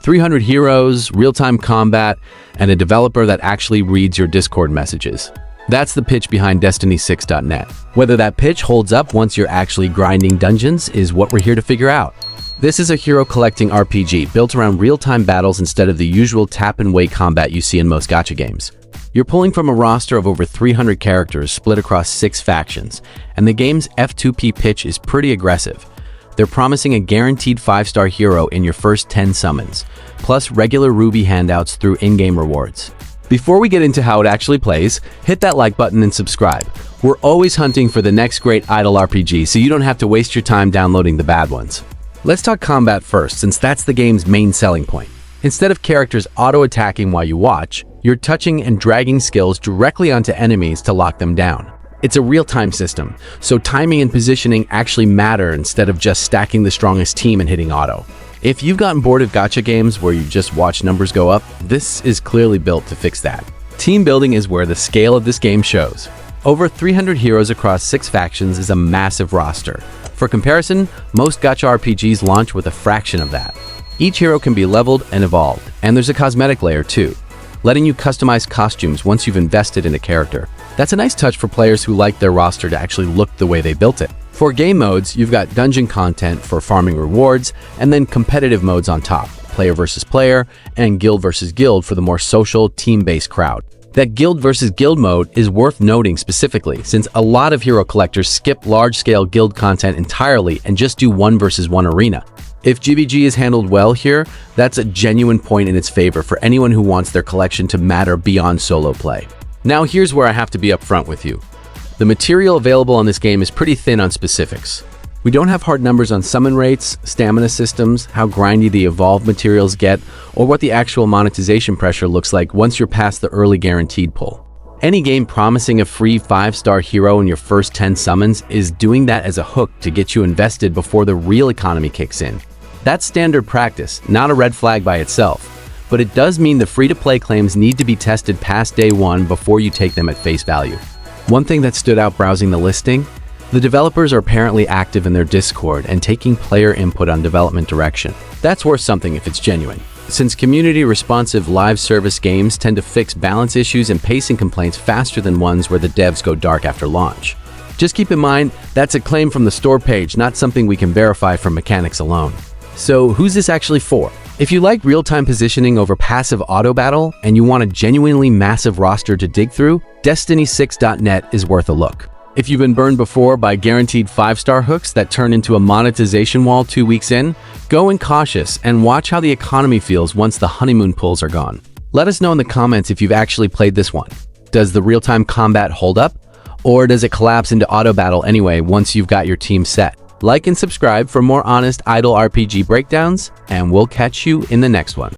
300 heroes, real-time combat, and a developer that actually reads your Discord messages. That's the pitch behind Destiny6.net. Whether that pitch holds up once you're actually grinding dungeons is what we're here to figure out. This is a hero collecting RPG built around real-time battles instead of the usual tap-and-wait combat you see in most gacha games. You're pulling from a roster of over 300 characters split across 6 factions, and the game's F2P pitch is pretty aggressive. They're promising a guaranteed 5-star hero in your first 10 summons, plus regular Ruby handouts through in-game rewards. Before we get into how it actually plays, hit that like button and subscribe. We're always hunting for the next great idle RPG, so you don't have to waste your time downloading the bad ones. Let's talk combat first, since that's the game's main selling point. Instead of characters auto-attacking while you watch, you're touching and dragging skills directly onto enemies to lock them down. It's a real-time system, so timing and positioning actually matter instead of just stacking the strongest team and hitting auto. If you've gotten bored of gacha games where you just watch numbers go up, this is clearly built to fix that. Team building is where the scale of this game shows. Over 300 heroes across 6 factions is a massive roster. For comparison, most gacha RPGs launch with a fraction of that. Each hero can be leveled and evolved, and there's a cosmetic layer too, letting you customize costumes once you've invested in a character. That's a nice touch for players who like their roster to actually look the way they built it. For game modes, you've got dungeon content for farming rewards, and then competitive modes on top, player versus player, and guild versus guild for the more social, team-based crowd. That guild versus guild mode is worth noting specifically, since a lot of hero collectors skip large-scale guild content entirely and just do 1 versus 1 arena. If GBG is handled well here, that's a genuine point in its favor for anyone who wants their collection to matter beyond solo play. Now here's where I have to be upfront with you. The material available on this game is pretty thin on specifics. We don't have hard numbers on summon rates, stamina systems, how grindy the evolved materials get, or what the actual monetization pressure looks like once you're past the early guaranteed pull. Any game promising a free 5-star hero in your first 10 summons is doing that as a hook to get you invested before the real economy kicks in. That's standard practice, not a red flag by itself, but it does mean the free-to-play claims need to be tested past day 1 before you take them at face value. One thing that stood out browsing the listing, the developers are apparently active in their Discord and taking player input on development direction. That's worth something if it's genuine, since community-responsive live service games tend to fix balance issues and pacing complaints faster than ones where the devs go dark after launch. Just keep in mind, that's a claim from the store page, not something we can verify from mechanics alone. So who's this actually for? If you like real-time positioning over passive auto battle and you want a genuinely massive roster to dig through, Destiny6.net is worth a look. If you've been burned before by guaranteed 5-star hooks that turn into a monetization wall 2 weeks in, go in cautious and watch how the economy feels once the honeymoon pulls are gone. Let us know in the comments if you've actually played this one. Does the real-time combat hold up? Or does it collapse into auto battle anyway once you've got your team set? Like and subscribe for more honest idle RPG breakdowns, and we'll catch you in the next one.